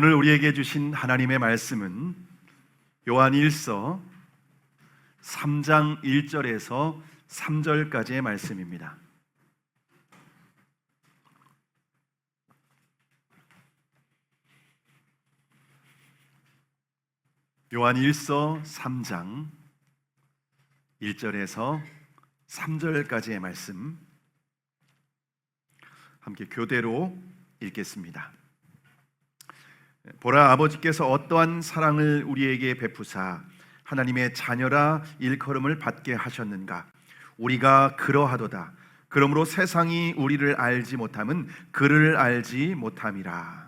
오늘 우리에게 주신 하나님의 말씀은 요한 1서 3장 1절에서 3절까지의 말씀입니다. 요한 1서 3장 1절에서 3절까지의 말씀 함께 교대로 읽겠습니다. 보라, 아버지께서 어떠한 사랑을 우리에게 베푸사 하나님의 자녀라 일컬음을 받게 하셨는가. 우리가 그러하도다. 그러므로 세상이 우리를 알지 못함은 그를 알지 못함이라.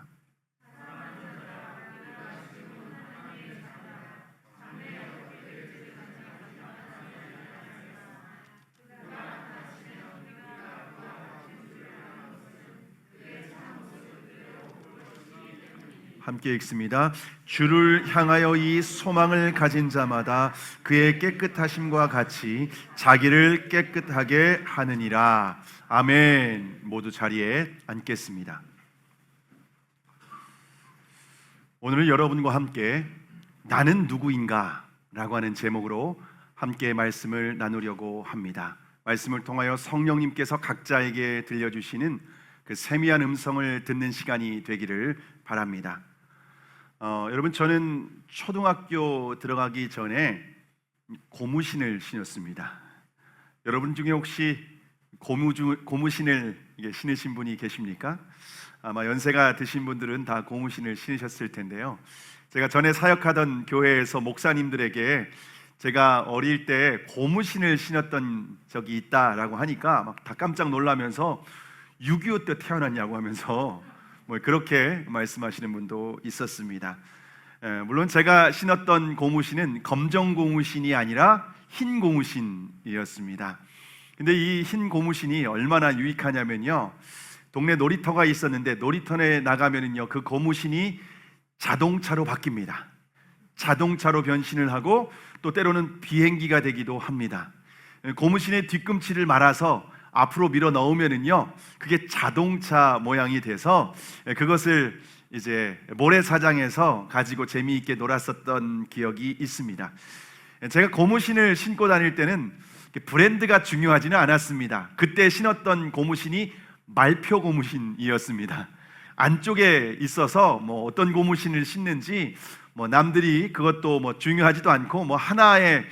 함께 읽습니다. 주를 향하여 이 소망을 가진 자마다 그의 깨끗하심과 같이 자기를 깨끗하게 하느니라. 아멘. 모두 자리에 앉겠습니다. 오늘은 여러분과 함께 나는 누구인가? 라고 하는 제목으로 함께 말씀을 나누려고 합니다. 말씀을 통하여 성령님께서 각자에게 들려주시는 그 세미한 음성을 듣는 시간이 되기를 바랍니다. 여러분, 저는 초등학교 들어가기 전에 고무신을 신었습니다. 여러분 중에 혹시 고무신을 신으신 분이 계십니까? 아마 연세가 드신 분들은 다 고무신을 신으셨을 텐데요. 제가 전에 사역하던 교회에서 목사님들에게 제가 어릴 때 고무신을 신었던 적이 있다라고 하니까 막 다 깜짝 놀라면서 6.25 때 태어났냐고 하면서 그렇게 말씀하시는 분도 있었습니다. 물론 제가 신었던 고무신은 검정 고무신이 아니라 흰 고무신이었습니다. 근데 이 흰 고무신이 얼마나 유익하냐면요, 동네 놀이터가 있었는데 놀이터에 나가면은요 그 고무신이 자동차로 바뀝니다. 자동차로 변신을 하고 또 때로는 비행기가 되기도 합니다. 고무신의 뒤꿈치를 말아서 앞으로 밀어 넣으면은요 그게 자동차 모양이 돼서 그것을 이제 모래사장에서 가지고 재미있게 놀았었던 기억이 있습니다. 제가 고무신을 신고 다닐 때는 브랜드가 중요하지는 않았습니다. 그때 신었던 고무신이 말표 고무신이었습니다. 안쪽에 있어서 어떤 고무신을 신는지 남들이 그것도 중요하지도 않고 하나의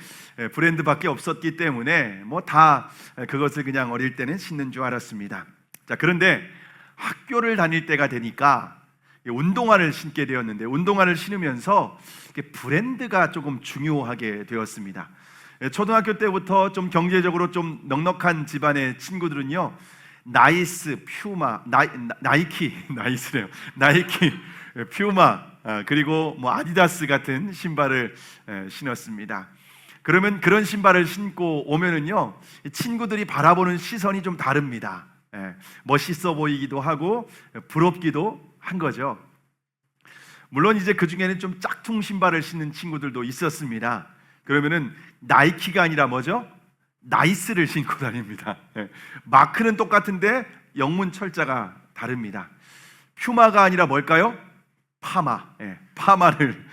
브랜드밖에 없었기 때문에 다 그것을 그냥 어릴 때는 신는 줄 알았습니다. 자, 그런데 학교를 다닐 때가 되니까 운동화를 신게 되었는데 운동화를 신으면서 브랜드가 조금 중요하게 되었습니다. 초등학교 때부터 좀 경제적으로 좀 넉넉한 집안의 친구들은요 나이스, 퓨마, 나이키래요. 나이키, 퓨마, 그리고 아디다스 같은 신발을 신었습니다. 그러면 그런 신발을 신고 오면은요 친구들이 바라보는 시선이 좀 다릅니다. 멋있어 보이기도 하고 부럽기도 한 거죠. 물론 이제 그 중에는 좀 짝퉁 신발을 신는 친구들도 있었습니다. 그러면은 나이키가 아니라 뭐죠? 나이스를 신고 다닙니다. 마크는 똑같은데 영문 철자가 다릅니다. 퓨마가 아니라 뭘까요? 파마를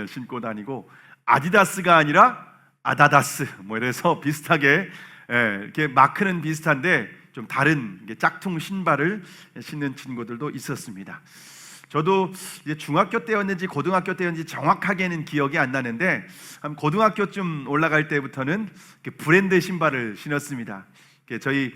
신고 다니고, 아디다스가 아니라 아다다스, 이래서 비슷하게 이렇게 마크는 비슷한데 좀 다른 짝퉁 신발을 신는 친구들도 있었습니다. 저도 이제 중학교 때였는지 고등학교 때였는지 정확하게는 기억이 안 나는데 한 고등학교쯤 올라갈 때부터는 브랜드 신발을 신었습니다. 저희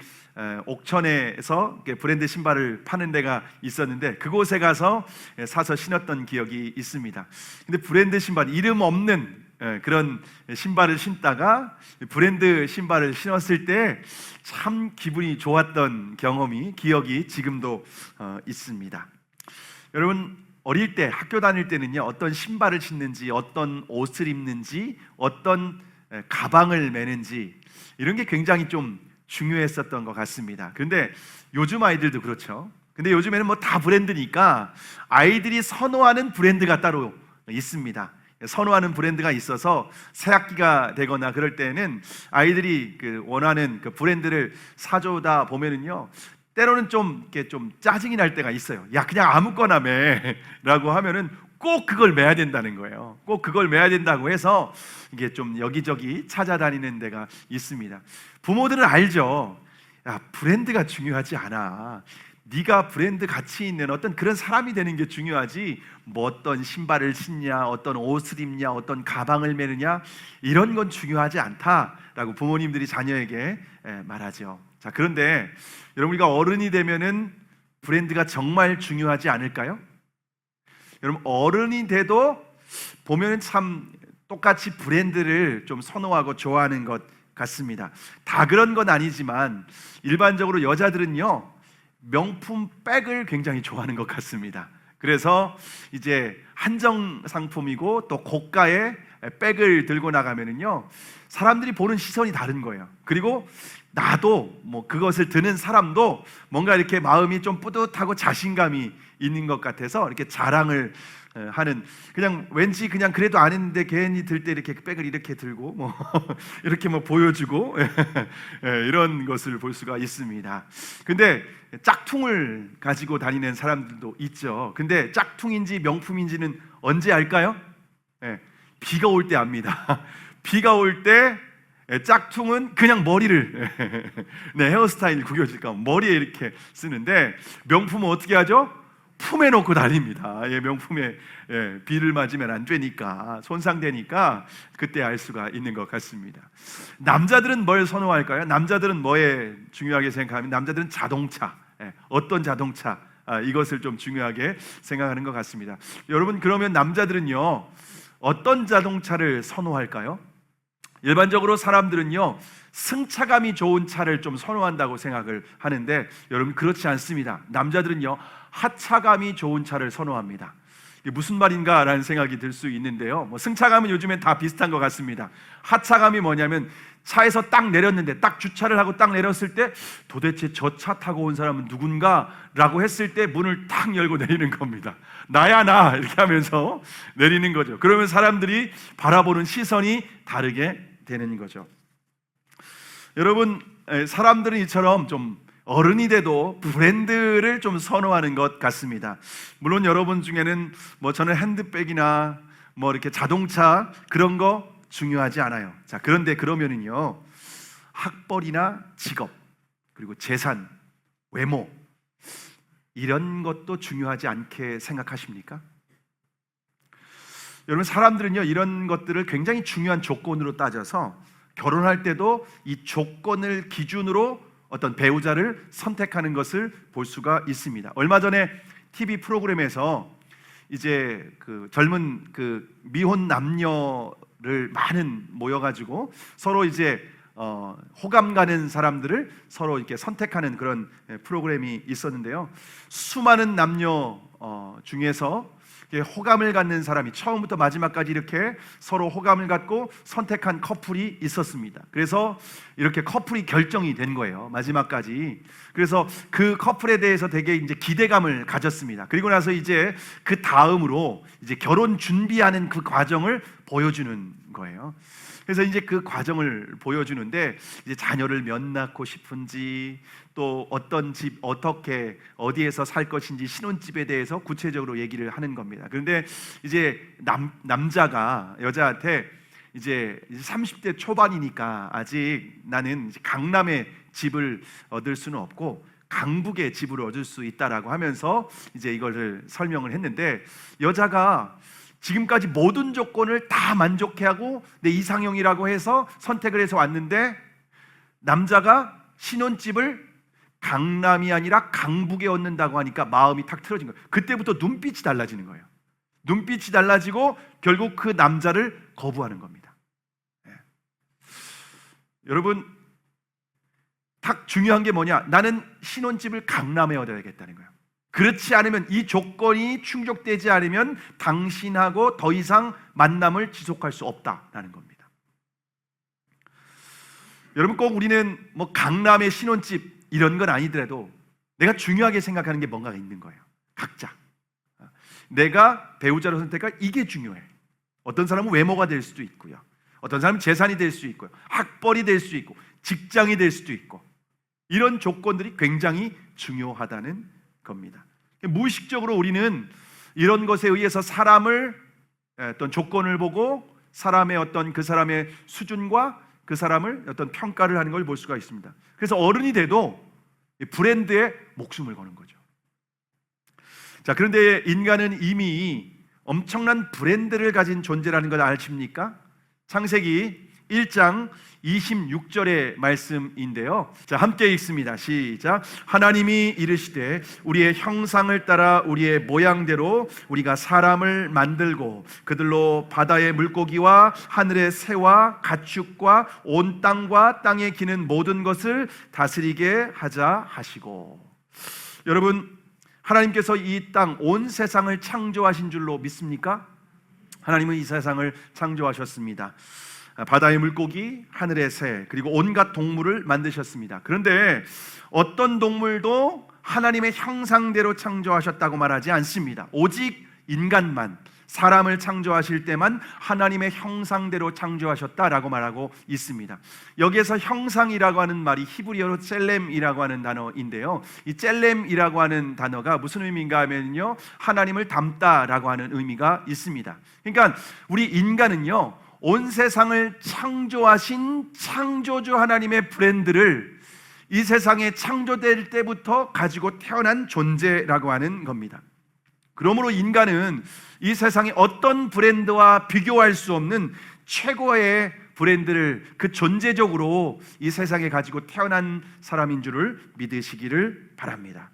옥천에서 브랜드 신발을 파는 데가 있었는데 그곳에 가서 사서 신었던 기억이 있습니다. 근데 브랜드 신발, 이름 없는 그런 신발을 신다가 브랜드 신발을 신었을 때 참 기분이 좋았던 기억이 지금도 있습니다. 여러분, 어릴 때 학교 다닐 때는요 어떤 신발을 신는지, 어떤 옷을 입는지, 어떤 가방을 매는지 이런 게 굉장히 좀 중요했었던 것 같습니다. 그런데 요즘 아이들도 그렇죠. 근데 요즘에는 다 브랜드니까 아이들이 선호하는 브랜드가 따로 있습니다. 선호하는 브랜드가 있어서 새 학기가 되거나 그럴 때는 아이들이 원하는 그 브랜드를 사주다 보면은요 때로는 좀 짜증이 날 때가 있어요. 야, 그냥 아무거나 매라고 하면은 꼭 그걸 매야 된다는 거예요. 꼭 그걸 매야 된다고 해서 이게 좀 여기저기 찾아다니는 데가 있습니다. 부모들은 알죠. 야, 브랜드가 중요하지 않아. 네가 브랜드 가치 있는 어떤 그런 사람이 되는 게 중요하지, 뭐 어떤 신발을 신냐, 어떤 옷을 입냐, 어떤 가방을 매느냐, 이런 건 중요하지 않다라고 부모님들이 자녀에게 말하죠. 자, 그런데 여러분, 우리가 어른이 되면은 브랜드가 정말 중요하지 않을까요? 여러분, 어른이 돼도 보면은 참 똑같이 브랜드를 좀 선호하고 좋아하는 것 같습니다. 다 그런 건 아니지만 일반적으로 여자들은요, 명품 백을 굉장히 좋아하는 것 같습니다. 그래서 이제 한정 상품이고 또 고가의 백을 들고 나가면은요, 사람들이 보는 시선이 다른 거예요. 그리고 나도 뭐 그것을 드는 사람도 뭔가 이렇게 마음이 좀 뿌듯하고 자신감이 있는 것 같아서 이렇게 자랑을 하는, 그냥 왠지 그냥 그래도 안 했는데 괜히 들 때 이렇게 백을 이렇게 들고 뭐 이렇게 뭐 보여주고 이런 것을 볼 수가 있습니다. 근데 짝퉁을 가지고 다니는 사람들도 있죠. 근데 짝퉁인지 명품인지는 언제 알까요? 비가 올 때 압니다. 비가 올 때 짝퉁은 그냥 머리를 헤어스타일 구겨질까 머리에 이렇게 쓰는데, 명품은 어떻게 하죠? 품에 놓고 다닙니다. 명품에 비를 맞으면 안 되니까, 손상되니까 그때 알 수가 있는 것 같습니다. 남자들은 뭘 선호할까요? 남자들은 뭐에 중요하게 생각하면, 남자들은 자동차, 어떤 자동차, 이것을 좀 중요하게 생각하는 것 같습니다. 여러분, 그러면 남자들은요, 어떤 자동차를 선호할까요? 일반적으로 사람들은요, 승차감이 좋은 차를 좀 선호한다고 생각을 하는데, 여러분, 그렇지 않습니다. 남자들은요, 하차감이 좋은 차를 선호합니다. 이게 무슨 말인가라는 생각이 들 수 있는데요, 뭐 승차감은 요즘엔 다 비슷한 것 같습니다. 하차감이 뭐냐면, 차에서 딱 내렸는데, 딱 주차를 하고 딱 내렸을 때 도대체 저 차 타고 온 사람은 누군가? 라고 했을 때 문을 탁 열고 내리는 겁니다. 나야 나, 이렇게 하면서 내리는 거죠. 그러면 사람들이 바라보는 시선이 다르게 되는 거죠. 여러분, 사람들은 이처럼 좀 어른이 돼도 브랜드를 좀 선호하는 것 같습니다. 물론 여러분 중에는 뭐 저는 핸드백이나 뭐 이렇게 자동차 그런 거 중요하지 않아요. 자, 그런데 그러면은요, 학벌이나 직업, 그리고 재산, 외모, 이런 것도 중요하지 않게 생각하십니까? 여러분, 사람들은요, 이런 것들을 굉장히 중요한 조건으로 따져서 결혼할 때도 이 조건을 기준으로 어떤 배우자를 선택하는 것을 볼 수가 있습니다. 얼마 전에 TV 프로그램에서 이제 그 젊은 그 미혼 남녀를 많은 모여가지고 서로 이제 호감 가는 사람들을 서로 이렇게 선택하는 그런 프로그램이 있었는데요. 수많은 남녀 중에서 호감을 갖는 사람이 처음부터 마지막까지 이렇게 서로 호감을 갖고 선택한 커플이 있었습니다. 그래서 이렇게 커플이 결정이 된 거예요, 마지막까지. 그래서 그 커플에 대해서 되게 이제 기대감을 가졌습니다. 그리고 나서 이제 그 다음으로 이제 결혼 준비하는 그 과정을 보여주는 거예요. 그래서 이제 그 과정을 보여주는데, 이제 자녀를 몇 낳고 싶은지, 또 어떤 집 어떻게 어디에서 살 것인지, 신혼집에 대해서 구체적으로 얘기를 하는 겁니다. 그런데 이제 남자가 여자한테 이제 30대 초반이니까 아직 나는 이제 강남에 집을 얻을 수는 없고 강북에 집을 얻을 수 있다라고 하면서 이제 이거를 설명을 했는데, 여자가 지금까지 모든 조건을 다 만족해하고 내 이상형이라고 해서 선택을 해서 왔는데, 남자가 신혼집을 강남이 아니라 강북에 얻는다고 하니까 마음이 탁 틀어진 거예요. 그때부터 눈빛이 달라지는 거예요. 눈빛이 달라지고 결국 그 남자를 거부하는 겁니다. 여러분, 딱 중요한 게 뭐냐? 나는 신혼집을 강남에 얻어야겠다는 거예요. 그렇지 않으면, 이 조건이 충족되지 않으면 당신하고 더 이상 만남을 지속할 수 없다라는 겁니다. 여러분, 꼭 우리는 뭐 강남의 신혼집 이런 건 아니더라도 내가 중요하게 생각하는 게 뭔가가 있는 거예요. 각자 내가 배우자로 선택할 이게 중요해. 어떤 사람은 외모가 될 수도 있고요, 어떤 사람은 재산이 될 수 있고요, 학벌이 될 수 있고, 직장이 될 수도 있고, 이런 조건들이 굉장히 중요하다는 겁니다. 무의식적으로 우리는 이런 것에 의해서 사람을 어떤 조건을 보고 사람의 어떤 그 사람의 수준과 그 사람을 어떤 평가를 하는 걸 볼 수가 있습니다. 그래서 어른이 돼도 브랜드에 목숨을 거는 거죠. 자, 그런데 인간은 이미 엄청난 브랜드를 가진 존재라는 걸 아십니까? 창세기 1장 26절의 말씀인데요. 자, 함께 읽습니다. 시작. 하나님이 이르시되 우리의 형상을 따라 우리의 모양대로 우리가 사람을 만들고 그들로 바다의 물고기와 하늘의 새와 가축과 온 땅과 땅에 기는 모든 것을 다스리게 하자 하시고. 여러분, 하나님께서 이 땅 온 세상을 창조하신 줄로 믿습니까? 하나님은 이 세상을 창조하셨습니다. 바다의 물고기, 하늘의 새, 그리고 온갖 동물을 만드셨습니다. 그런데 어떤 동물도 하나님의 형상대로 창조하셨다고 말하지 않습니다. 오직 인간만, 사람을 창조하실 때만 하나님의 형상대로 창조하셨다라고 말하고 있습니다. 여기에서 형상이라고 하는 말이 히브리어로 첼렘이라고 하는 단어인데요. 이 첼렘이라고 하는 단어가 무슨 의미인가 하면요, 하나님을 닮다라고 하는 의미가 있습니다. 그러니까 우리 인간은요, 온 세상을 창조하신 창조주 하나님의 브랜드를 이 세상에 창조될 때부터 가지고 태어난 존재라고 하는 겁니다. 그러므로 인간은 이 세상의 어떤 브랜드와 비교할 수 없는 최고의 브랜드를 그 존재적으로 이 세상에 가지고 태어난 사람인 줄을 믿으시기를 바랍니다.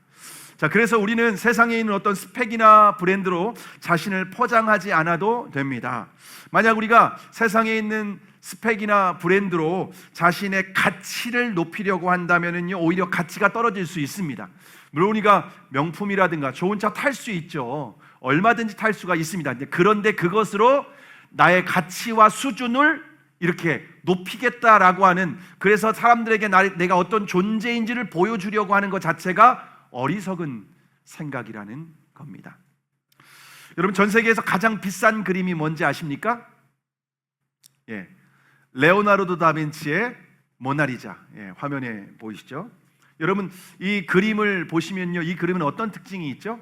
자, 그래서 우리는 세상에 있는 어떤 스펙이나 브랜드로 자신을 포장하지 않아도 됩니다. 만약 우리가 세상에 있는 스펙이나 브랜드로 자신의 가치를 높이려고 한다면요, 오히려 가치가 떨어질 수 있습니다. 물론 우리가 명품이라든가 좋은 차 탈 수 있죠. 얼마든지 탈 수가 있습니다. 그런데 그것으로 나의 가치와 수준을 이렇게 높이겠다라고 하는, 그래서 사람들에게 내가 어떤 존재인지를 보여주려고 하는 것 자체가 어리석은 생각이라는 겁니다. 여러분, 전 세계에서 가장 비싼 그림이 뭔지 아십니까? 예, 레오나르도 다빈치의 모나리자. 예, 화면에 보이시죠? 여러분, 이 그림을 보시면요, 이 그림은 어떤 특징이 있죠?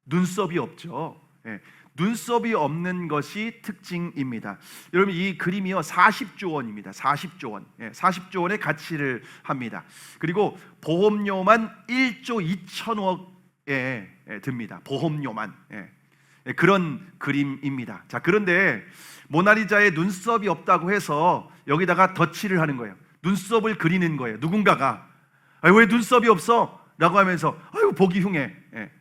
눈썹이 없죠. 예, 눈썹이 없는 것이 특징입니다. 여러분, 이 그림이요 40조 원입니다. 40조 원. 예, 40조 원의 가치를 합니다. 그리고 보험료만 1조 2천억에 듭니다. 보험료만. 예, 그런 그림입니다. 자, 그런데 모나리자의 눈썹이 없다고 해서 여기다가 덧칠을 하는 거예요. 눈썹을 그리는 거예요. 누군가가 왜 눈썹이 없어? 라고 하면서 아유, 보기 흉해. 예.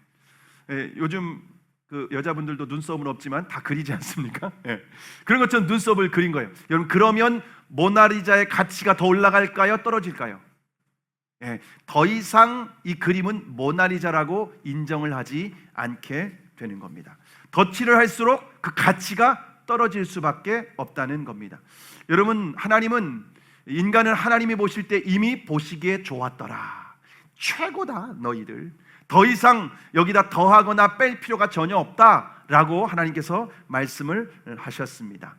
예, 요즘 그 여자분들도 눈썹은 없지만 다 그리지 않습니까? 예. 그런 것처럼 눈썹을 그린 거예요. 여러분, 그러면 모나리자의 가치가 더 올라갈까요? 떨어질까요? 예, 더 이상 이 그림은 모나리자라고 인정을 하지 않게 되는 겁니다. 덧칠을 할수록 그 가치가 떨어질 수밖에 없다는 겁니다. 여러분, 하나님은 인간을 하나님이 보실 때 이미 보시기에 좋았더라. 최고다 너희들. 더 이상 여기다 더하거나 뺄 필요가 전혀 없다라고 하나님께서 말씀을 하셨습니다.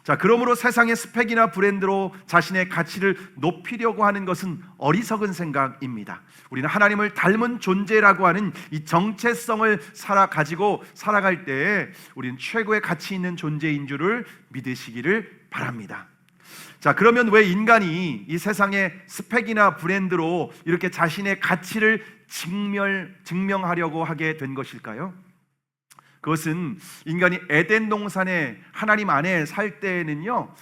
자, 그러므로 세상의 스펙이나 브랜드로 자신의 가치를 높이려고 하는 것은 어리석은 생각입니다. 우리는 하나님을 닮은 존재라고 하는 이 정체성을 가지고 살아갈 때 우리는 최고의 가치 있는 존재인 줄을 믿으시기를 바랍니다. 자, 그러면 왜 인간이 이 세상의 스펙이나 브랜드로 이렇게 자신의 가치를 증명하려고 하게 된 것일까요? 그것은 인간이 에덴 동산에 하나님 안에 살 때에는요,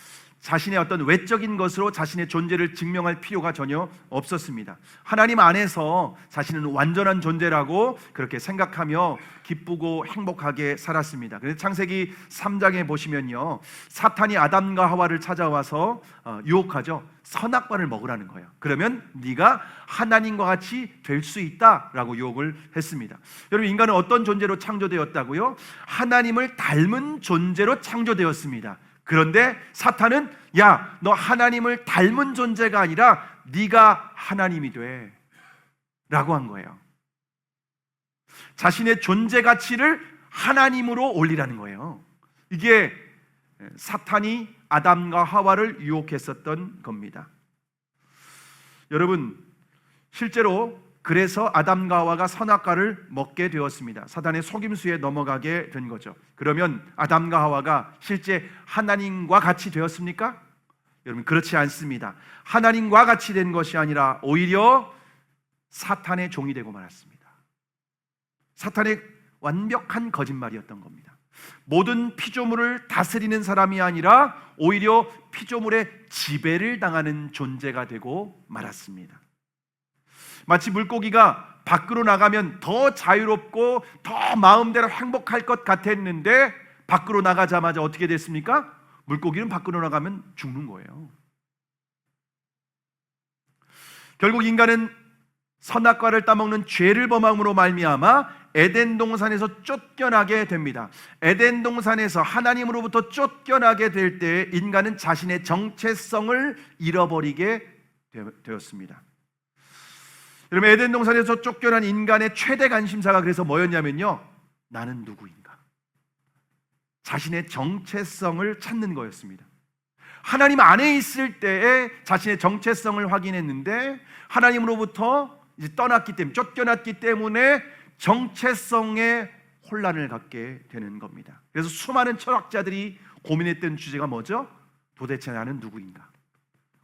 자신의 어떤 외적인 것으로 자신의 존재를 증명할 필요가 전혀 없었습니다. 하나님 안에서 자신은 완전한 존재라고 그렇게 생각하며 기쁘고 행복하게 살았습니다. 그래서 창세기 3장에 보시면요, 사탄이 아담과 하와를 찾아와서 유혹하죠. 선악과를 먹으라는 거예요. 그러면 네가 하나님과 같이 될 수 있다라고 유혹을 했습니다. 여러분, 인간은 어떤 존재로 창조되었다고요? 하나님을 닮은 존재로 창조되었습니다. 그런데 사탄은 야, 너 하나님을 닮은 존재가 아니라 네가 하나님이 돼 라고 한 거예요. 자신의 존재 가치를 하나님으로 올리라는 거예요. 이게 사탄이 아담과 하와를 유혹했었던 겁니다. 여러분, 실제로 그래서 아담과 하와가 선악과를 먹게 되었습니다. 사단의 속임수에 넘어가게 된 거죠. 그러면 아담과 하와가 실제 하나님과 같이 되었습니까? 여러분, 그렇지 않습니다. 하나님과 같이 된 것이 아니라 오히려 사탄의 종이 되고 말았습니다. 사탄의 완벽한 거짓말이었던 겁니다. 모든 피조물을 다스리는 사람이 아니라 오히려 피조물의 지배를 당하는 존재가 되고 말았습니다. 마치 물고기가 밖으로 나가면 더 자유롭고 더 마음대로 행복할 것 같았는데 밖으로 나가자마자 어떻게 됐습니까? 물고기는 밖으로 나가면 죽는 거예요. 결국 인간은 선악과를 따먹는 죄를 범함으로 말미암아 에덴 동산에서 쫓겨나게 됩니다. 에덴 동산에서 하나님으로부터 쫓겨나게 될 때 인간은 자신의 정체성을 잃어버리게 되었습니다. 여러분, 에덴 동산에서 쫓겨난 인간의 최대 관심사가 그래서 뭐였냐면요, 나는 누구인가? 자신의 정체성을 찾는 거였습니다. 하나님 안에 있을 때에 자신의 정체성을 확인했는데 하나님으로부터 이제 떠났기 때문에, 쫓겨났기 때문에 정체성에 혼란을 갖게 되는 겁니다. 그래서 수많은 철학자들이 고민했던 주제가 뭐죠? 도대체 나는 누구인가?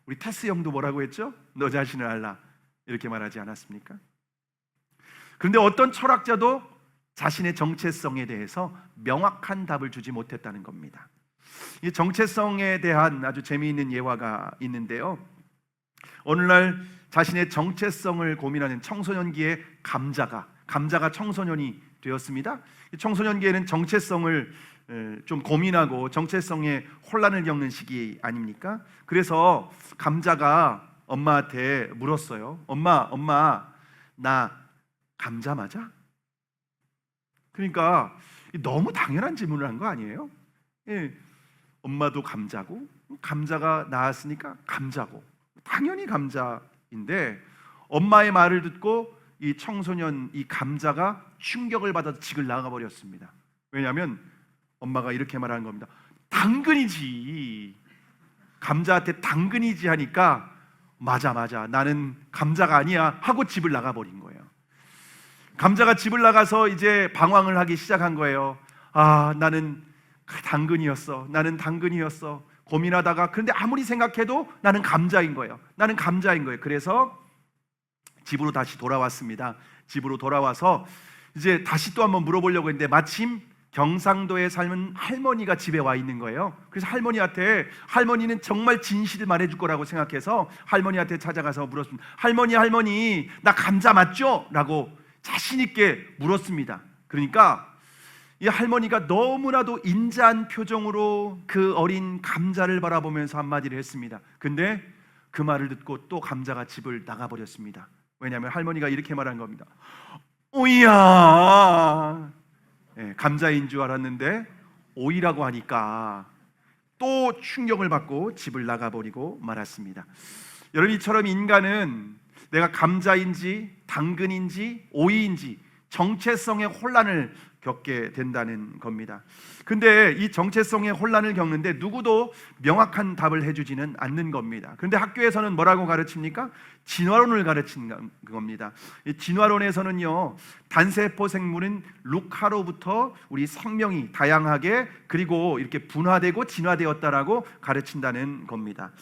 우리 테스 형도 뭐라고 했죠? 너 자신을 알라, 이렇게 말하지 않았습니까? 그런데 어떤 철학자도 자신의 정체성에 대해서 명확한 답을 주지 못했다는 겁니다. 이 정체성에 대한 아주 재미있는 예화가 있는데요, 오늘날 자신의 정체성을 고민하는 청소년기의 감자가 청소년이 되었습니다. 청소년기에는 정체성을 좀 고민하고 정체성에 혼란을 겪는 시기 아닙니까? 그래서 감자가 엄마한테 물었어요. 엄마, 나 감자 맞아? 그러니까 너무 당연한 질문을 한 거 아니에요? 예, 엄마도 감자고 감자가 나왔으니까 감자고 당연히 감자인데, 엄마의 말을 듣고 이 청소년, 이 감자가 충격을 받아서 집을 나가버렸습니다. 왜냐하면 엄마가 이렇게 말하는 겁니다. 당근이지. 감자한테 당근이지 하니까 맞아, 나는 감자가 아니야 하고 집을 나가버린 거예요. 감자가 집을 나가서 이제 방황을 하기 시작한 거예요. 나는 당근이었어. 고민하다가, 그런데 아무리 생각해도 나는 감자인 거예요. 그래서 집으로 다시 돌아왔습니다. 집으로 돌아와서 이제 다시 또 한번 물어보려고 했는데 마침 경상도에 삶은 할머니가 집에 와 있는 거예요. 그래서 할머니는 정말 진실을 말해줄 거라고 생각해서 할머니한테 찾아가서 물었습니다. 할머니, 나 감자 맞죠? 라고 자신 있게 물었습니다. 그러니까 이 할머니가 너무나도 인자한 표정으로 그 어린 감자를 바라보면서 한마디를 했습니다. 근데 그 말을 듣고 또 감자가 집을 나가버렸습니다. 왜냐하면 할머니가 이렇게 말한 겁니다. 오이야. 감자인 줄 알았는데 오이라고 하니까 또 충격을 받고 집을 나가버리고 말았습니다. 여러분, 이처럼 인간은 내가 감자인지 당근인지 오이인지 정체성의 혼란을 겪게 된다는 겁니다. 근데 이 정체성의 혼란을 겪는데 누구도 명확한 답을 해주지는 않는 겁니다. 그런데 학교에서는 뭐라고 가르칩니까? 진화론을 가르치는 겁니다. 이 진화론에서는요, 단세포 생물은 루카로부터 우리 생명이 다양하게 그리고 이렇게 분화되고 진화되었다라고 가르친다는 겁니다.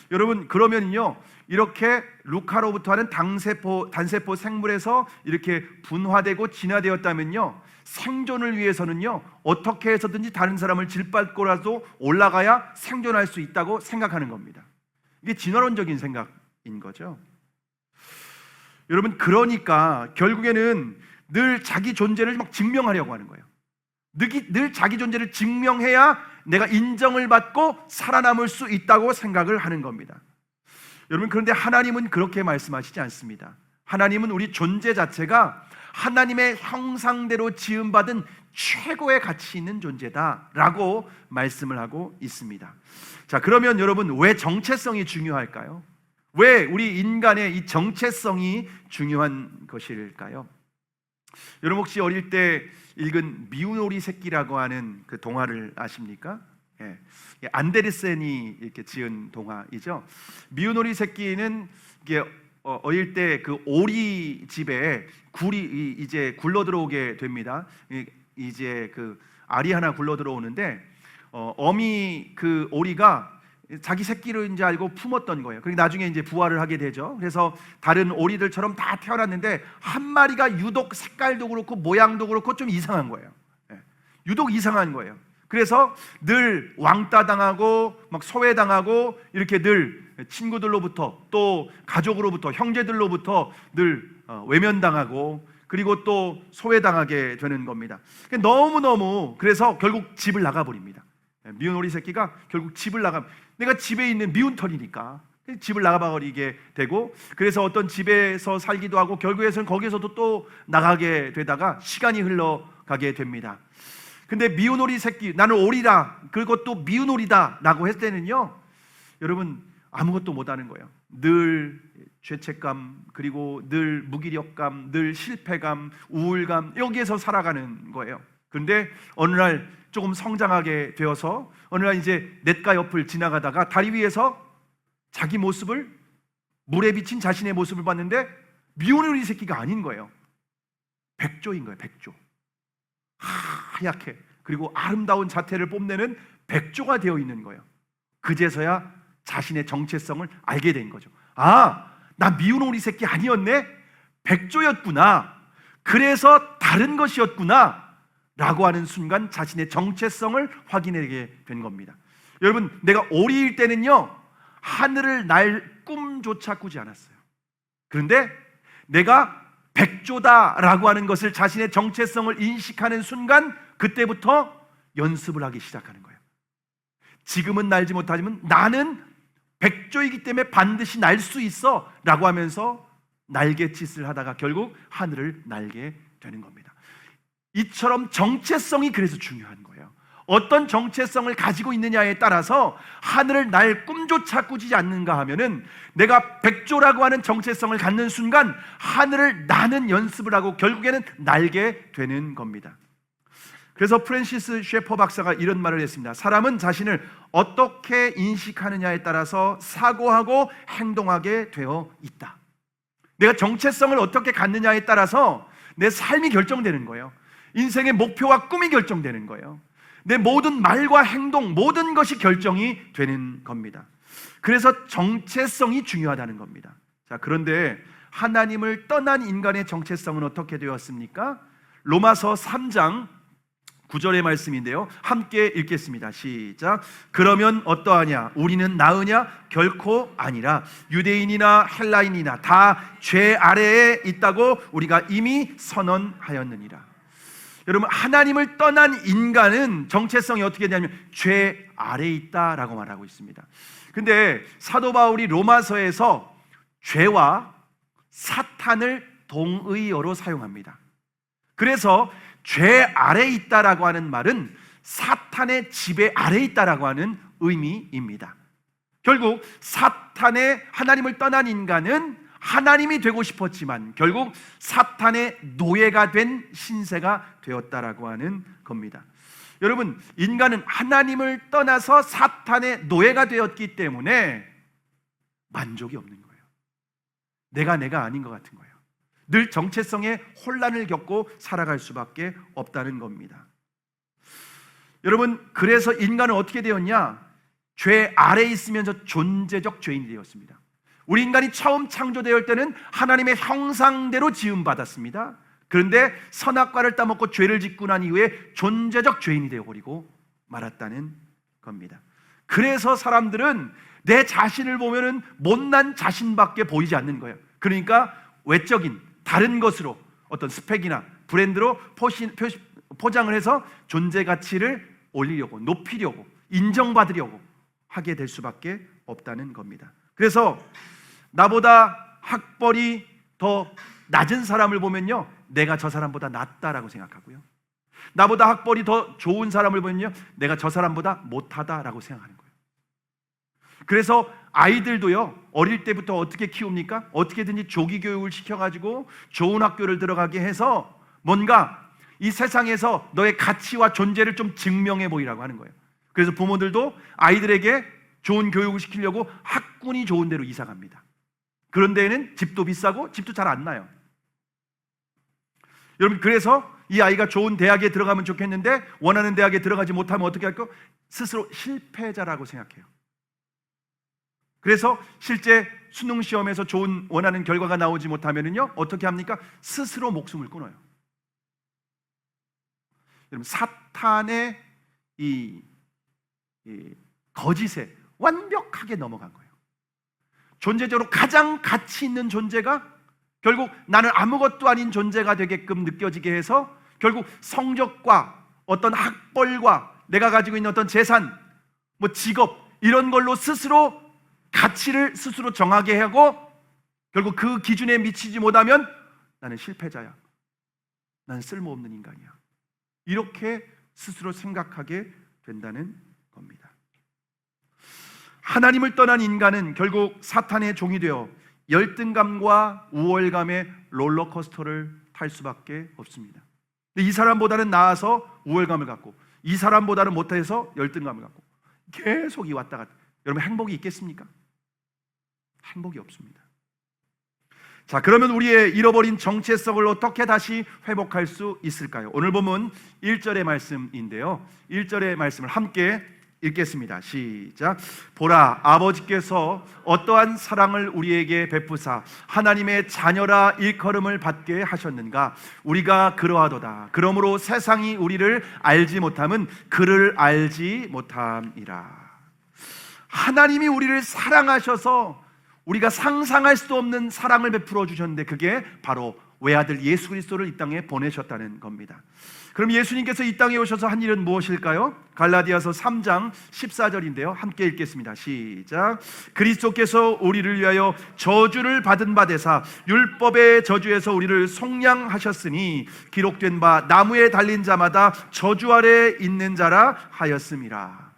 여러분, 그러면요, 이렇게 루카로부터 하는 단세포 생물에서 이렇게 분화되고 진화되었다면요, 생존을 위해서는요, 어떻게 해서든지 다른 사람을 짓밟고라도 올라가야 생존할 수 있다고 생각하는 겁니다. 이게 진화론적인 생각인 거죠. 여러분, 그러니까 결국에는 늘 자기 존재를 막 증명하려고 하는 거예요. 늘 자기 존재를 증명해야 내가 인정을 받고 살아남을 수 있다고 생각을 하는 겁니다. 여러분, 그런데 하나님은 그렇게 말씀하시지 않습니다. 하나님은 우리 존재 자체가 하나님의 형상대로 지음받은 최고의 가치 있는 존재다라고 말씀을 하고 있습니다. 자, 그러면 여러분, 왜 정체성이 중요할까요? 왜 우리 인간의 이 정체성이 중요한 것일까요? 여러분, 혹시 어릴 때 읽은 미운 오리 새끼라고 하는 그 동화를 아십니까? 안데르센이 이렇게 지은 동화이죠. 미운 오리 새끼는 이게 어릴 때 그 오리 집에 굴이 이제 굴러 들어오게 됩니다. 이제 그 알이 하나 굴러 들어오는데 어미 그 오리가 자기 새끼를 이제 알고 품었던 거예요. 그리고 나중에 이제 부화를 하게 되죠. 그래서 다른 오리들처럼 다 태어났는데 한 마리가 유독 색깔도 그렇고 모양도 그렇고 좀 이상한 거예요. 유독 이상한 거예요. 그래서 늘 왕따 당하고 막 소외당하고 이렇게 늘 친구들로부터 또 가족으로부터 형제들로부터 늘 외면당하고 그리고 또 소외당하게 되는 겁니다. 너무너무 그래서 결국 집을 나가버립니다. 미운 오리 새끼가 결국 집을 내가 집에 있는 미운 털이니까 집을 나가버리게 되고, 그래서 어떤 집에서 살기도 하고 결국에서는 거기서도 또 나가게 되다가 시간이 흘러가게 됩니다. 근데 미운 오리 새끼, 나는 오리다, 그리고 또 미운 오리다 라고 했을 때는요, 여러분 아무것도 못하는 거예요. 늘 죄책감, 그리고 늘 무기력감, 늘 실패감, 우울감, 여기에서 살아가는 거예요. 그런데 어느 날 조금 성장하게 되어서 어느 날 이제 냇가 옆을 지나가다가 다리 위에서 자기 모습을, 물에 비친 자신의 모습을 봤는데 미운 오리 새끼가 아닌 거예요. 백조인 거예요. 백조. 하얗게, 그리고 아름다운 자태를 뽐내는 백조가 되어 있는 거예요. 그제서야 자신의 정체성을 알게 된 거죠. 아, 나 미운 오리 새끼 아니었네? 백조였구나. 그래서 다른 것이었구나 라고 하는 순간 자신의 정체성을 확인하게 된 겁니다. 여러분, 내가 오리일 때는요, 하늘을 날 꿈조차 꾸지 않았어요. 그런데 내가 백조다라고 하는 것을, 자신의 정체성을 인식하는 순간 그때부터 연습을 하기 시작하는 거예요. 지금은 날지 못하지만 나는 백조이기 때문에 반드시 날 수 있어 라고 하면서 날갯짓을 하다가 결국 하늘을 날게 되는 겁니다. 이처럼 정체성이 그래서 중요한 거예요. 어떤 정체성을 가지고 있느냐에 따라서 하늘을 날 꿈조차 꾸지 않는가 하면은, 내가 백조라고 하는 정체성을 갖는 순간 하늘을 나는 연습을 하고 결국에는 날게 되는 겁니다. 그래서 프랜시스 셰퍼 박사가 이런 말을 했습니다. 사람은 자신을 어떻게 인식하느냐에 따라서 사고하고 행동하게 되어 있다. 내가 정체성을 어떻게 갖느냐에 따라서 내 삶이 결정되는 거예요. 인생의 목표와 꿈이 결정되는 거예요. 내 모든 말과 행동, 모든 것이 결정이 되는 겁니다. 그래서 정체성이 중요하다는 겁니다. 자, 그런데 하나님을 떠난 인간의 정체성은 어떻게 되었습니까? 로마서 3장 9절의 말씀인데요, 함께 읽겠습니다. 시작. 그러면 어떠하냐? 우리는 나으냐? 결코 아니라 유대인이나 헬라인이나 다 죄 아래에 있다고 우리가 이미 선언하였느니라. 여러분, 하나님을 떠난 인간은 정체성이 어떻게 되냐면 죄 아래에 있다라고 말하고 있습니다. 근데 사도 바울이 로마서에서 죄와 사탄을 동의어로 사용합니다. 그래서 죄 아래에 있다라고 하는 말은 사탄의 지배 아래에 있다라고 하는 의미입니다. 결국 사탄의, 하나님을 떠난 인간은 하나님이 되고 싶었지만 결국 사탄의 노예가 된 신세가 되었다라고 하는 겁니다. 여러분, 인간은 하나님을 떠나서 사탄의 노예가 되었기 때문에 만족이 없는 거예요. 내가 아닌 것 같은 거예요. 늘 정체성의 혼란을 겪고 살아갈 수밖에 없다는 겁니다. 여러분, 그래서 인간은 어떻게 되었냐? 죄 아래에 있으면서 존재적 죄인이 되었습니다. 우리 인간이 처음 창조되었을 때는 하나님의 형상대로 지음받았습니다. 그런데 선악과를 따먹고 죄를 짓고 난 이후에 존재적 죄인이 되어버리고 말았다는 겁니다. 그래서 사람들은 내 자신을 보면은 못난 자신밖에 보이지 않는 거예요. 그러니까 외적인 다른 것으로, 어떤 스펙이나 브랜드로 포장을 해서 존재 가치를 올리려고, 높이려고, 인정받으려고 하게 될 수밖에 없다는 겁니다. 그래서 나보다 학벌이 더 낮은 사람을 보면요, 내가 저 사람보다 낫다라고 생각하고요, 나보다 학벌이 더 좋은 사람을 보면요, 내가 저 사람보다 못하다라고 생각하는 거예요. 그래서 아이들도요, 어릴 때부터 어떻게 키웁니까? 어떻게든지 조기 교육을 시켜가지고 좋은 학교를 들어가게 해서 뭔가 이 세상에서 너의 가치와 존재를 좀 증명해 보이라고 하는 거예요. 그래서 부모들도 아이들에게 좋은 교육을 시키려고 학군이 좋은 데로 이사 갑니다. 그런 데에는 집도 비싸고 집도 잘 안 나요. 여러분, 그래서 이 아이가 좋은 대학에 들어가면 좋겠는데 원하는 대학에 들어가지 못하면 어떻게 할까요? 스스로 실패자라고 생각해요. 그래서 실제 수능 시험에서 좋은 원하는 결과가 나오지 못하면은요, 어떻게 합니까? 스스로 목숨을 끊어요. 여러분, 사탄의 이 거짓에 완벽하게 넘어간 거예요. 존재적으로 가장 가치 있는 존재가 결국 나는 아무것도 아닌 존재가 되게끔 느껴지게 해서 결국 성적과 어떤 학벌과 내가 가지고 있는 어떤 재산, 뭐 직업 이런 걸로 스스로 가치를 스스로 정하게 하고 결국 그 기준에 미치지 못하면 나는 실패자야, 나는 쓸모없는 인간이야, 이렇게 스스로 생각하게 된다는 겁니다. 하나님을 떠난 인간은 결국 사탄의 종이 되어 열등감과 우월감의 롤러코스터를 탈 수밖에 없습니다. 근데 이 사람보다는 나아서 우월감을 갖고 이 사람보다는 못해서 열등감을 갖고 계속 이 왔다 갔다. 여러분, 행복이 있겠습니까? 행복이 없습니다. 자, 그러면 우리의 잃어버린 정체성을 어떻게 다시 회복할 수 있을까요? 오늘 본문 1절의 말씀인데요, 1절의 말씀을 함께 읽겠습니다. 시작. 보라, 아버지께서 어떠한 사랑을 우리에게 베푸사 하나님의 자녀라 일컬음을 받게 하셨는가. 우리가 그러하도다. 그러므로 세상이 우리를 알지 못함은 그를 알지 못함이라. 하나님이 우리를 사랑하셔서 우리가 상상할 수도 없는 사랑을 베풀어 주셨는데 그게 바로 외아들 예수 그리스도를 이 땅에 보내셨다는 겁니다. 그럼 예수님께서 이 땅에 오셔서 한 일은 무엇일까요? 갈라디아서 3장 14절인데요, 함께 읽겠습니다. 시작. 그리스도께서 우리를 위하여 저주를 받은 바 되사 율법의 저주에서 우리를 속량하셨으니 기록된 바 나무에 달린 자마다 저주 아래 있는 자라 하였음이라.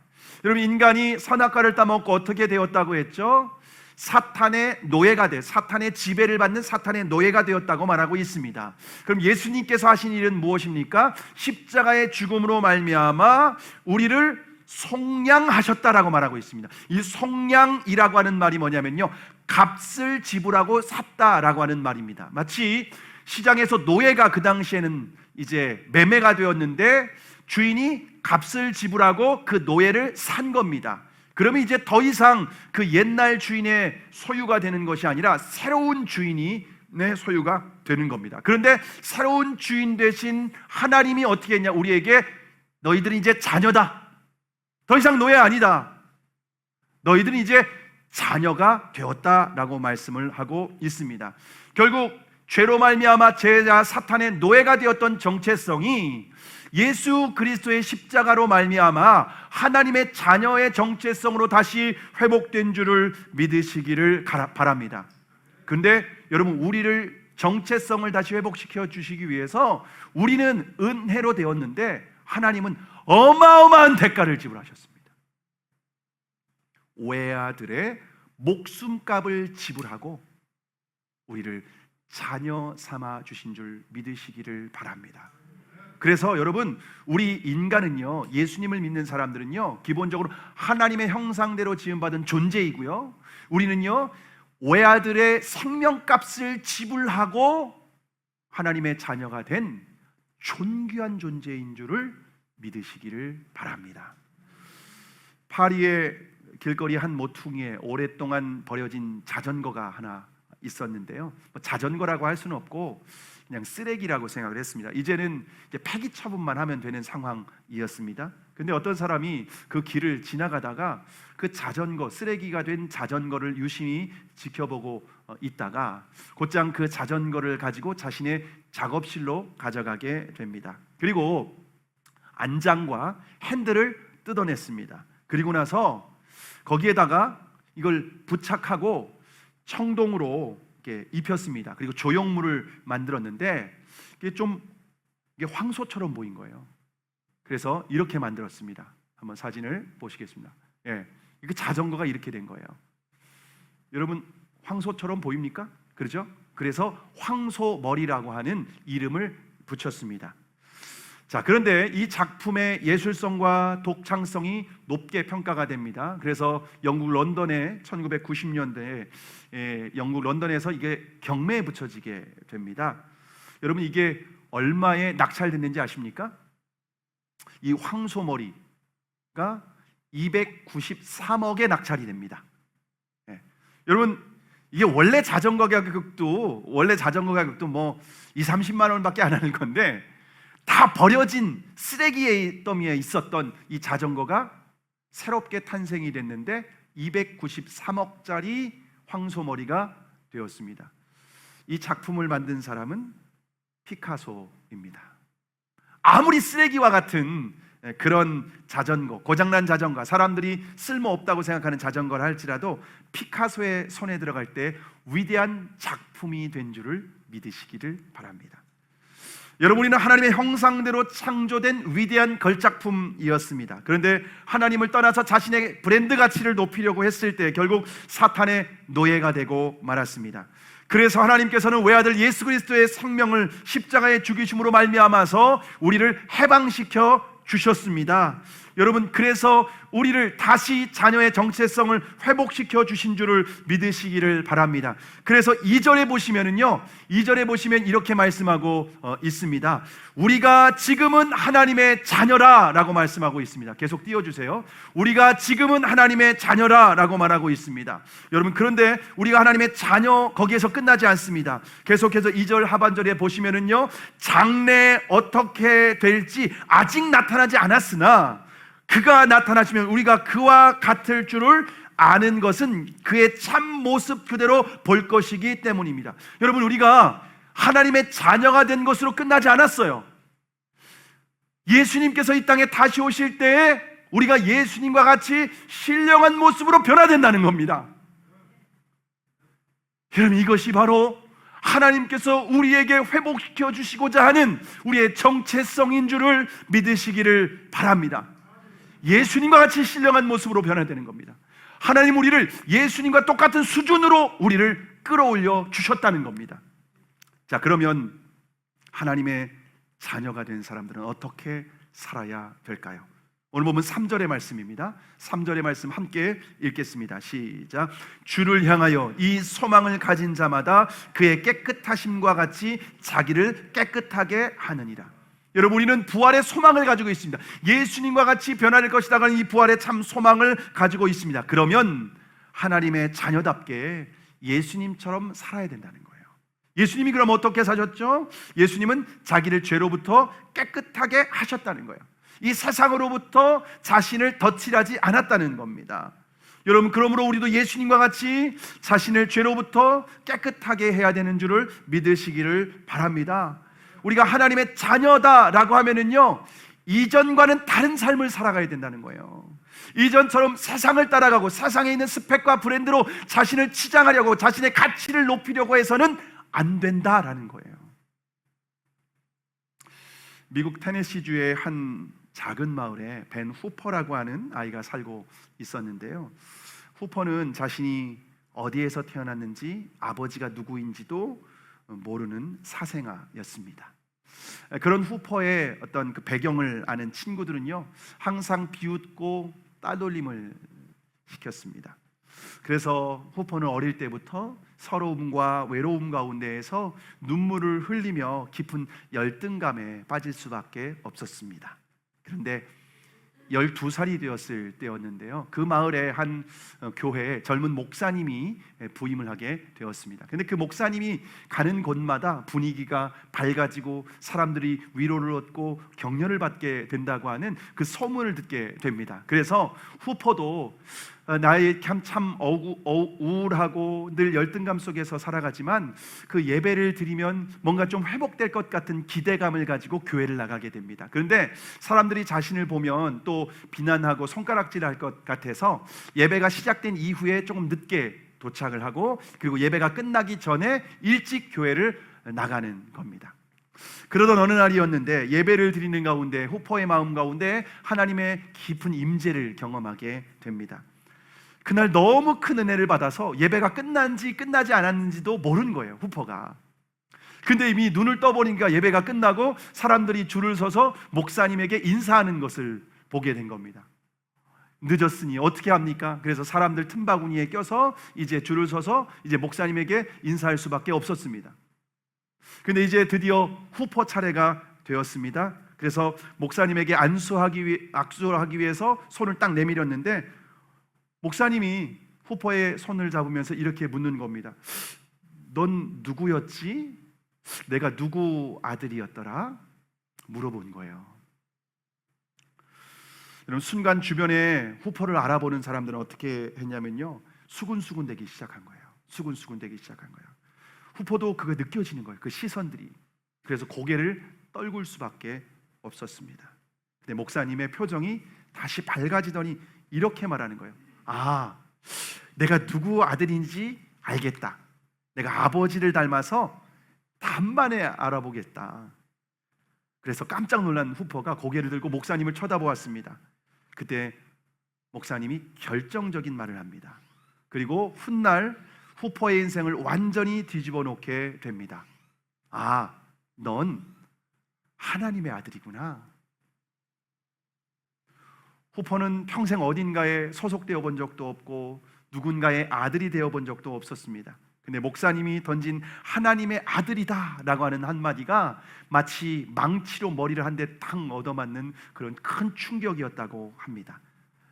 여러분, 인간이 선악과를 따먹고 어떻게 되었다고 했죠? 사탄의 노예가 돼, 사탄의 지배를 받는 사탄의 노예가 되었다고 말하고 있습니다. 그럼 예수님께서 하신 일은 무엇입니까? 십자가의 죽음으로 말미암아 우리를 속량하셨다라고 말하고 있습니다. 이 속량이라고 하는 말이 뭐냐면요, 값을 지불하고 샀다라고 하는 말입니다. 마치 시장에서 노예가 그 당시에는 이제 매매가 되었는데 주인이 값을 지불하고 그 노예를 산 겁니다. 그러면 이제 더 이상 그 옛날 주인의 소유가 되는 것이 아니라 새로운 주인이 내 소유가 되는 겁니다. 그런데 새로운 주인 대신 하나님이 어떻게 했냐, 우리에게 너희들은 이제 자녀다, 더 이상 노예 아니다, 너희들은 이제 자녀가 되었다라고 말씀을 하고 있습니다. 결국 죄로 말미암아 죄자 사탄의 노예가 되었던 정체성이 예수 그리스도의 십자가로 말미암아 하나님의 자녀의 정체성으로 다시 회복된 줄을 믿으시기를 바랍니다. 그런데 여러분, 우리를 정체성을 다시 회복시켜 주시기 위해서 우리는 은혜로 되었는데 하나님은 어마어마한 대가를 지불하셨습니다. 외아들의 목숨값을 지불하고 우리를 자녀 삼아 주신 줄 믿으시기를 바랍니다. 그래서 여러분, 우리 인간은요, 예수님을 믿는 사람들은요, 기본적으로 하나님의 형상대로 지음받은 존재이고요, 우리는요 외아들의 생명값을 지불하고 하나님의 자녀가 된 존귀한 존재인 줄을 믿으시기를 바랍니다. 파리의 길거리 한 모퉁이에 오랫동안 버려진 자전거가 하나 있었는데요, 자전거라고 할 수는 없고 그냥 쓰레기라고 생각을 했습니다. 이제는 이제 폐기 처분만 하면 되는 상황이었습니다. 근데 어떤 사람이 그 길을 지나가다가 그 자전거, 쓰레기가 된 자전거를 유심히 지켜보고 있다가 곧장 그 자전거를 가지고 자신의 작업실로 가져가게 됩니다. 그리고 안장과 핸들을 뜯어냈습니다. 그리고 나서 거기에다가 이걸 부착하고 청동으로 이렇게 입혔습니다. 그리고 조형물을 만들었는데 이게 황소처럼 보인 거예요. 그래서 이렇게 만들었습니다. 한번 사진을 보시겠습니다. 예, 이게 자전거가 이렇게 된 거예요. 여러분, 황소처럼 보입니까? 그렇죠? 그래서 황소머리라고 하는 이름을 붙였습니다. 자, 그런데 이 작품의 예술성과 독창성이 높게 평가가 됩니다. 그래서 영국 런던에 1990년대에 영국 런던에서 이게 경매에 붙여지게 됩니다. 여러분, 이게 얼마에 낙찰됐는지 아십니까? 이 황소머리가 293억에 낙찰이 됩니다. 여러분, 이게 원래 자전거 가격도 뭐 2, 30만 원밖에 안 하는 건데, 다 버려진 쓰레기 더미에 있었던 이 자전거가 새롭게 탄생이 됐는데 293억짜리 황소머리가 되었습니다. 이 작품을 만든 사람은 피카소입니다. 아무리 쓰레기와 같은 그런 자전거, 고장난 자전거, 사람들이 쓸모없다고 생각하는 자전거를 할지라도 피카소의 손에 들어갈 때 위대한 작품이 된 줄을 믿으시기를 바랍니다. 여러분, 우리는 하나님의 형상대로 창조된 위대한 걸작품이었습니다. 그런데 하나님을 떠나서 자신의 브랜드 가치를 높이려고 했을 때 결국 사탄의 노예가 되고 말았습니다. 그래서 하나님께서는 외아들 예수 그리스도의 생명을 십자가에 죽이심으로 말미암아서 우리를 해방시켜 주셨습니다. 여러분, 그래서 우리를 다시 자녀의 정체성을 회복시켜 주신 줄을 믿으시기를 바랍니다. 그래서 2절에 보시면은요, 2절에 보시면 이렇게 말씀하고 있습니다. 우리가 지금은 하나님의 자녀라 라고 말씀하고 있습니다. 계속 띄워주세요. 우리가 지금은 하나님의 자녀라 라고 말하고 있습니다. 여러분, 그런데 우리가 하나님의 자녀, 거기에서 끝나지 않습니다. 계속해서 2절 하반절에 보시면은요, 장래 어떻게 될지 아직 나타나지 않았으나 그가 나타나시면 우리가 그와 같을 줄을 아는 것은 그의 참 모습 그대로 볼 것이기 때문입니다. 여러분, 우리가 하나님의 자녀가 된 것으로 끝나지 않았어요. 예수님께서 이 땅에 다시 오실 때에 우리가 예수님과 같이 신령한 모습으로 변화된다는 겁니다. 여러분, 이것이 바로 하나님께서 우리에게 회복시켜 주시고자 하는 우리의 정체성인 줄을 믿으시기를 바랍니다. 예수님과 같이 신령한 모습으로 변화되는 겁니다. 하나님 우리를 예수님과 똑같은 수준으로 우리를 끌어올려 주셨다는 겁니다. 자, 그러면 하나님의 자녀가 된 사람들은 어떻게 살아야 될까요? 오늘 보면 3절의 말씀입니다. 3절의 말씀 함께 읽겠습니다. 시작. 주를 향하여 이 소망을 가진 자마다 그의 깨끗하심과 같이 자기를 깨끗하게 하느니라. 여러분, 우리는 부활의 소망을 가지고 있습니다. 예수님과 같이 변화될 것이라는 이 부활의 참 소망을 가지고 있습니다. 그러면 하나님의 자녀답게 예수님처럼 살아야 된다는 거예요. 예수님이 그럼 어떻게 사셨죠? 예수님은 자기를 죄로부터 깨끗하게 하셨다는 거예요. 이 세상으로부터 자신을 덧칠하지 않았다는 겁니다. 여러분, 그러므로 우리도 예수님과 같이 자신을 죄로부터 깨끗하게 해야 되는 줄을 믿으시기를 바랍니다. 우리가 하나님의 자녀다라고 하면은요, 이전과는 다른 삶을 살아가야 된다는 거예요. 이전처럼 세상을 따라가고 세상에 있는 스펙과 브랜드로 자신을 치장하려고, 자신의 가치를 높이려고 해서는 안 된다라는 거예요. 미국 테네시주의 한 작은 마을에 벤 후퍼라고 하는 아이가 살고 있었는데요, 후퍼는 자신이 어디에서 태어났는지 아버지가 누구인지도 모르는 사생아였습니다. 그런 후퍼의 어떤 그 배경을 아는 친구들은요, 항상 비웃고 따돌림을 시켰습니다. 그래서 후퍼는 어릴 때부터 서러움과 외로움 가운데에서 눈물을 흘리며 깊은 열등감에 빠질 수밖에 없었습니다. 그런데 12살이 되었을 때였는데요, 그 마을의 한 교회에 젊은 목사님이 부임을 하게 되었습니다. 그런데 그 목사님이 가는 곳마다 분위기가 밝아지고 사람들이 위로를 얻고 격려를 받게 된다고 하는 그 소문을 듣게 됩니다. 그래서 후퍼도 나의 참 우울하고 늘 열등감 속에서 살아가지만 그 예배를 드리면 뭔가 좀 회복될 것 같은 기대감을 가지고 교회를 나가게 됩니다. 그런데 사람들이 자신을 보면 또 비난하고 손가락질할 것 같아서 예배가 시작된 이후에 조금 늦게 도착을 하고, 그리고 예배가 끝나기 전에 일찍 교회를 나가는 겁니다. 그러던 어느 날이었는데 예배를 드리는 가운데 후퍼의 마음 가운데 하나님의 깊은 임재를 경험하게 됩니다. 그날 너무 큰 은혜를 받아서 예배가 끝난지 끝나지 않았는지도 모르는 거예요, 후퍼가. 근데 이미 눈을 떠보니까 예배가 끝나고 사람들이 줄을 서서 목사님에게 인사하는 것을 보게 된 겁니다. 늦었으니 어떻게 합니까? 그래서 사람들 틈바구니에 껴서 이제 줄을 서서 이제 목사님에게 인사할 수밖에 없었습니다. 근데 이제 드디어 후퍼 차례가 되었습니다. 그래서 목사님에게 악수하기 위해서 손을 딱 내밀었는데 목사님이 후퍼의 손을 잡으면서 이렇게 묻는 겁니다. 넌 누구였지? 내가 누구 아들이었더라? 물어본 거예요. 여러분, 순간 주변에 후퍼를 알아보는 사람들은 어떻게 했냐면요, 수군수군 되기 시작한 거예요. 수군수군 되기 시작한 거예요. 후퍼도 그거 느껴지는 거예요, 그 시선들이. 그래서 고개를 떨굴 수밖에 없었습니다. 근데 목사님의 표정이 다시 밝아지더니 이렇게 말하는 거예요. 아, 내가 누구 아들인지 알겠다. 내가 아버지를 닮아서 단만에 알아보겠다. 그래서 깜짝 놀란 후퍼가 고개를 들고 목사님을 쳐다보았습니다. 그때 목사님이 결정적인 말을 합니다. 그리고 훗날 후퍼의 인생을 완전히 뒤집어 놓게 됩니다. 아, 넌 하나님의 아들이구나. 후퍼는 평생 어딘가에 소속되어 본 적도 없고 누군가의 아들이 되어 본 적도 없었습니다. 근데 목사님이 던진 하나님의 아들이다 라고 하는 한마디가 마치 망치로 머리를 한 대 탁 얻어맞는 그런 큰 충격이었다고 합니다.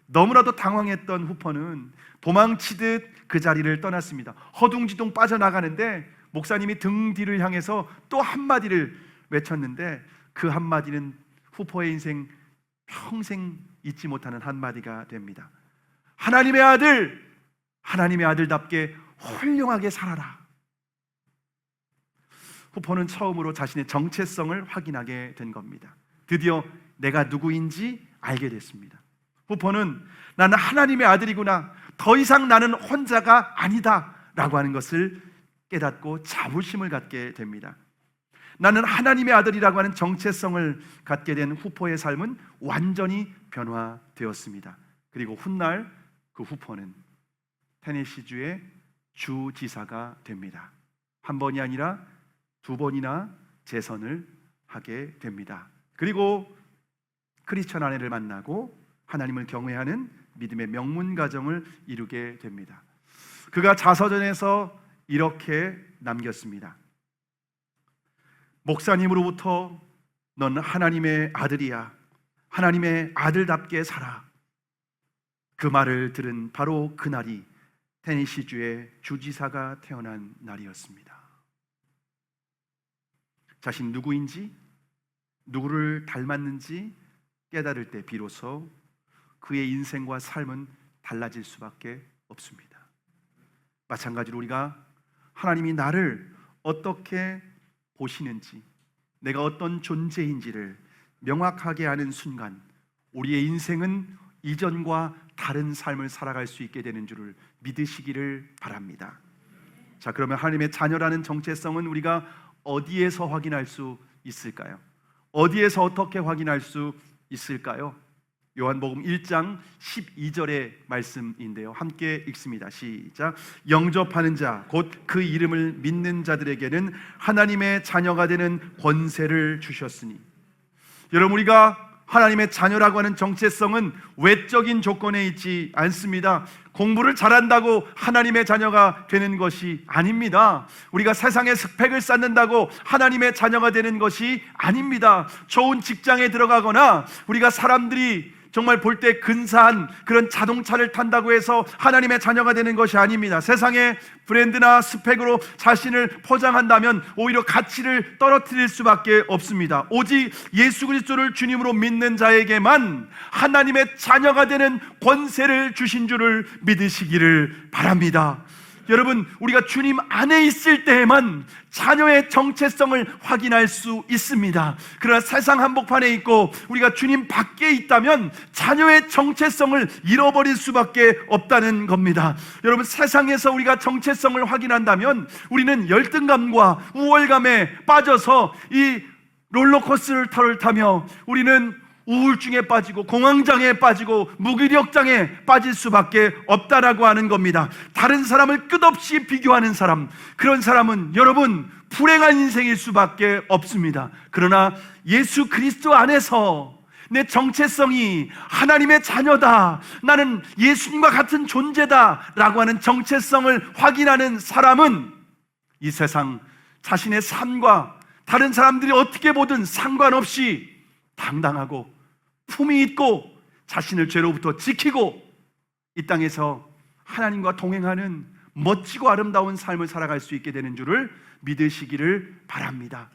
너무나도 당황했던 후퍼는 도망치듯 그 자리를 떠났습니다. 허둥지둥 빠져나가는데 목사님이 등 뒤를 향해서 또 한마디를 외쳤는데 그 한마디는 후퍼의 인생 평생 잊지 못하는 한마디가 됩니다. 하나님의 아들, 하나님의 아들답게 훌륭하게 살아라. 후퍼는 처음으로 자신의 정체성을 확인하게 된 겁니다. 드디어 내가 누구인지 알게 됐습니다. 후퍼는 나는 하나님의 아들이구나, 더 이상 나는 혼자가 아니다 라고 하는 것을 깨닫고 자부심을 갖게 됩니다. 나는 하나님의 아들이라고 하는 정체성을 갖게 된 후퍼의 삶은 완전히 변화되었습니다. 그리고 훗날 그 후퍼는 테네시주의 주지사가 됩니다. 한 번이 아니라 두 번이나 재선을 하게 됩니다. 그리고 크리스천 아내를 만나고 하나님을 경외하는 믿음의 명문 가정을 이루게 됩니다. 그가 자서전에서 이렇게 남겼습니다. 목사님으로부터 넌 하나님의 아들이야, 하나님의 아들답게 살아. 그 말을 들은 바로 그날이 테네시주의 주지사가 태어난 날이었습니다. 자신 누구인지, 누구를 닮았는지 깨달을 때 비로소 그의 인생과 삶은 달라질 수밖에 없습니다. 마찬가지로 우리가 하나님이 나를 어떻게 보시는지, 내가 어떤 존재인지를 명확하게 아는 순간 우리의 인생은 이전과 다른 삶을 살아갈 수 있게 되는 줄을 믿으시기를 바랍니다. 자, 그러면 하나님의 자녀라는 정체성은 우리가 어디에서 확인할 수 있을까요? 어디에서 어떻게 확인할 수 있을까요? 요한복음 1장 12절의 말씀인데요, 함께 읽습니다. 시작. 영접하는 자, 곧 그 이름을 믿는 자들에게는 하나님의 자녀가 되는 권세를 주셨으니. 여러분, 우리가 하나님의 자녀라고 하는 정체성은 외적인 조건에 있지 않습니다. 공부를 잘한다고 하나님의 자녀가 되는 것이 아닙니다. 우리가 세상에 스펙을 쌓는다고 하나님의 자녀가 되는 것이 아닙니다. 좋은 직장에 들어가거나 우리가 사람들이 정말 볼 때 근사한 그런 자동차를 탄다고 해서 하나님의 자녀가 되는 것이 아닙니다. 세상의 브랜드나 스펙으로 자신을 포장한다면 오히려 가치를 떨어뜨릴 수밖에 없습니다. 오직 예수 그리스도를 주님으로 믿는 자에게만 하나님의 자녀가 되는 권세를 주신 줄을 믿으시기를 바랍니다. 여러분, 우리가 주님 안에 있을 때에만 자녀의 정체성을 확인할 수 있습니다. 그러나 세상 한복판에 있고 우리가 주님 밖에 있다면 자녀의 정체성을 잃어버릴 수밖에 없다는 겁니다. 여러분, 세상에서 우리가 정체성을 확인한다면 우리는 열등감과 우월감에 빠져서 이 롤러코스터를 타며 우리는 우울증에 빠지고 공황장애에 빠지고 무기력장애에 빠질 수밖에 없다라고 하는 겁니다. 다른 사람을 끝없이 비교하는 사람, 그런 사람은 여러분 불행한 인생일 수밖에 없습니다. 그러나 예수 그리스도 안에서 내 정체성이 하나님의 자녀다, 나는 예수님과 같은 존재다 라고 하는 정체성을 확인하는 사람은 이 세상 자신의 삶과 다른 사람들이 어떻게 보든 상관없이 당당하고 품위 있고 자신을 죄로부터 지키고 이 땅에서 하나님과 동행하는 멋지고 아름다운 삶을 살아갈 수 있게 되는 줄을 믿으시기를 바랍니다.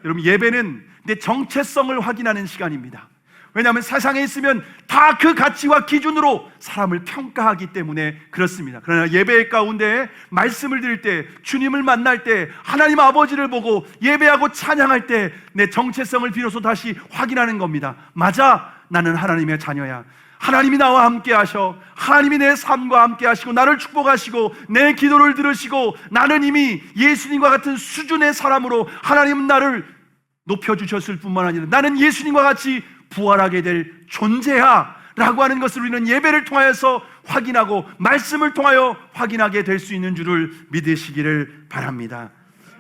여러분, 예배는 내 정체성을 확인하는 시간입니다. 왜냐하면 세상에 있으면 다 그 가치와 기준으로 사람을 평가하기 때문에 그렇습니다. 그러나 예배 가운데 말씀을 드릴 때, 주님을 만날 때, 하나님 아버지를 보고 예배하고 찬양할 때 내 정체성을 비로소 다시 확인하는 겁니다. 맞아, 나는 하나님의 자녀야. 하나님이 나와 함께 하셔. 하나님이 내 삶과 함께 하시고 나를 축복하시고 내 기도를 들으시고 나는 이미 예수님과 같은 수준의 사람으로 하나님은 나를 높여주셨을 뿐만 아니라 나는 예수님과 같이 부활하게 될 존재야 라고 하는 것을 우리는 예배를 통하여서 확인하고 말씀을 통하여 확인하게 될 수 있는 줄을 믿으시기를 바랍니다.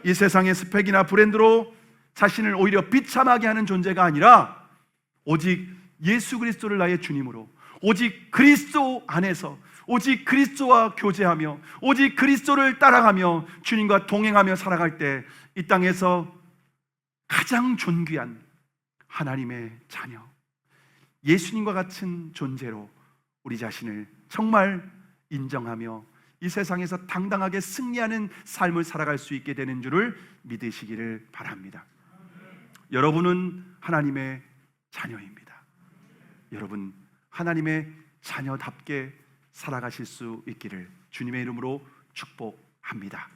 이 세상의 스펙이나 브랜드로 자신을 오히려 비참하게 하는 존재가 아니라 오직 예수 그리스도를 나의 주님으로, 오직 그리스도 안에서, 오직 그리스도와 교제하며, 오직 그리스도를 따라가며 주님과 동행하며 살아갈 때 이 땅에서 가장 존귀한 하나님의 자녀, 예수님과 같은 존재로 우리 자신을 정말 인정하며 이 세상에서 당당하게 승리하는 삶을 살아갈 수 있게 되는 줄을 믿으시기를 바랍니다. 여러분은 하나님의 자녀입니다. 여러분, 하나님의 자녀답게 살아가실 수 있기를 주님의 이름으로 축복합니다.